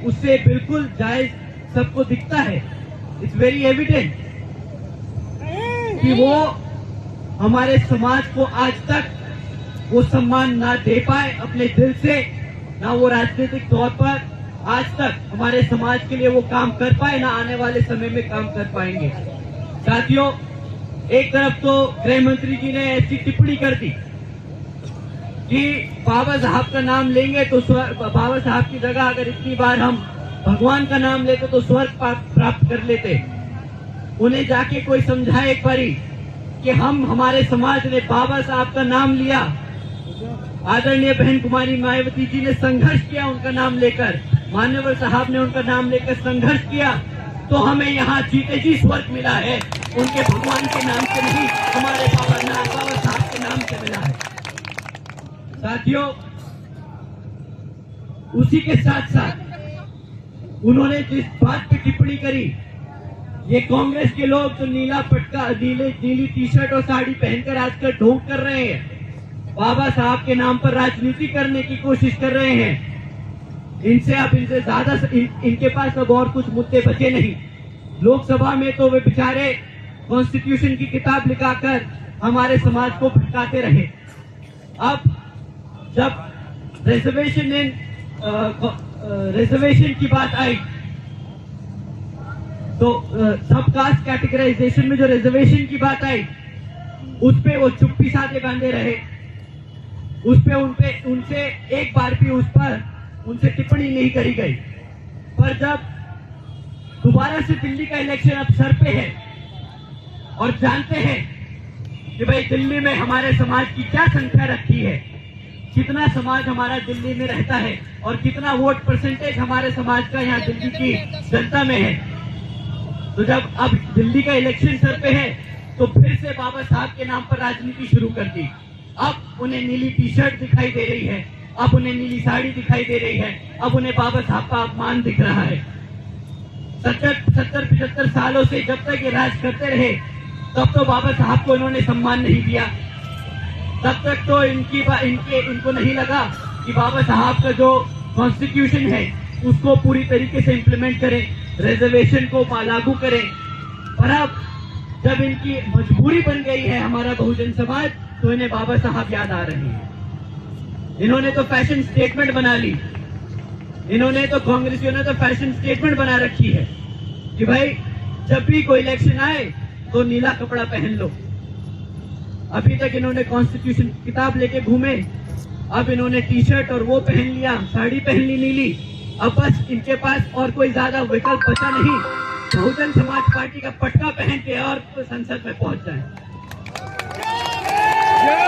उससे बिल्कुल जायज सबको दिखता है। इट्स वेरी एविडेंट कि वो हमारे समाज को आज तक वो सम्मान ना दे पाए अपने दिल से, ना वो राजनीतिक तौर पर आज तक हमारे समाज के लिए वो काम कर पाए, ना आने वाले समय में काम कर पाएंगे। साथियों, एक तरफ तो गृह मंत्री जी ने ऐसी टिप्पणी कर दी कि बाबा साहब का नाम लेंगे तो बाबा साहब की जगह अगर इतनी बार हम भगवान का नाम लेते तो स्वर्ग प्राप्त कर लेते। उन्हें जाके कोई समझाए एक बारी कि हमारे समाज ने बाबा साहब का नाम लिया, आदरणीय बहन कुमारी मायावती जी ने संघर्ष किया उनका नाम लेकर, मान्यवर साहब ने उनका नाम लेकर संघर्ष किया, तो हमें यहाँ जीते जी स्वर्ग मिला है। उनके भगवान के नाम से नहीं, हमारे बाबा साहब के नाम से मिला है। साथियों, उसी के साथ साथ उन्होंने जिस बात पे टिप्पणी करी, ये कांग्रेस के लोग तो नीला पटका, नीली टी शर्ट और साड़ी पहनकर आजकल ढोंग कर रहे हैं, बाबा साहब के नाम पर राजनीति करने की कोशिश कर रहे हैं। इनसे ज्यादा इनके पास अब और कुछ मुद्दे बचे नहीं। लोकसभा में तो वे बेचारे कॉन्स्टिट्यूशन की किताब लिखाकर हमारे समाज को भटकाते रहे। अब जब रिजर्वेशन की बात आई तो सब कास्ट कैटेगराइजेशन में जो रिजर्वेशन की बात आई, उस पे वो चुप्पी साधे बांधे रहे। उनसे एक बार भी उनसे टिप्पणी नहीं करी गई। पर जब दोबारा से दिल्ली का इलेक्शन अब सर पे है और जानते हैं कि भाई दिल्ली में हमारे समाज की क्या संख्या रखी है, कितना समाज हमारा दिल्ली में रहता है और कितना वोट परसेंटेज हमारे समाज का यहाँ दिल्ली की जनता में है, तो जब अब दिल्ली का इलेक्शन सर पे है तो फिर से बाबा साहब के नाम पर राजनीति शुरू कर दी। अब उन्हें नीली टी शर्ट दिखाई दे रही है, अब उन्हें नीली साड़ी दिखाई दे रही है, अब उन्हें बाबा साहब का अपमान दिख रहा है। 70-75 सालों से जब तक ये राज करते रहे तब तो बाबा साहब को इन्होंने सम्मान नहीं दिया, तब तक तो इनको नहीं लगा कि बाबा साहब का जो कॉन्स्टिट्यूशन है उसको पूरी तरीके से इम्प्लीमेंट करें, रिजर्वेशन को लागू करें। पर अब जब इनकी मजबूरी बन गई है हमारा बहुजन समाज, तो इन्हें बाबा साहब याद आ रहे हैं। इन्होंने तो फैशन स्टेटमेंट बना ली, इन्होंने तो कांग्रेसियों ने तो फैशन स्टेटमेंट बना रखी है कि भाई जब भी कोई इलेक्शन आए तो नीला कपड़ा पहन लो। अभी तक इन्होंने कॉन्स्टिट्यूशन की किताब लेके घूमे, अब इन्होंने टी शर्ट और वो पहन लिया, साड़ी पहन ली नीली। अब बस इनके पास और कोई ज्यादा विकल्प बचा नहीं, बहुजन समाज पार्टी का पटका पहन के और तो संसद में पहुंच जाए।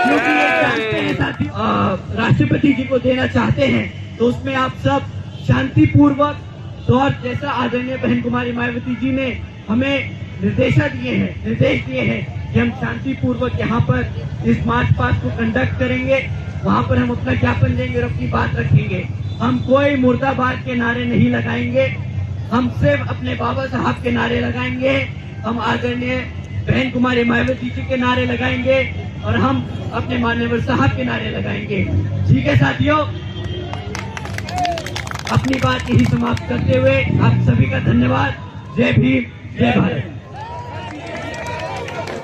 क्योंकि ये जानते हैं साथी, राष्ट्रपति जी को देना चाहते हैं तो उसमें आप सब शांतिपूर्वक और जैसा आदरणीय बहन कुमारी मायावती जी ने हमें निर्देश दिए हैं कि हम शांतिपूर्वक यहाँ पर इस मार्च पास्ट को कंडक्ट करेंगे, वहाँ पर हम अपना ज्ञापन देंगे और अपनी बात रखेंगे। हम कोई मुर्दाबाद के नारे नहीं लगाएंगे, हम सिर्फ अपने बाबा साहब के नारे लगाएंगे, हम आदरणीय बहन कुमारी मायावती जी के नारे लगाएंगे और हम अपने मान्यवर साहब के नारे लगाएंगे। ठीक है साथियों, अपनी बात यही समाप्त करते हुए आप सभी का धन्यवाद। जय भीम, जय भारत।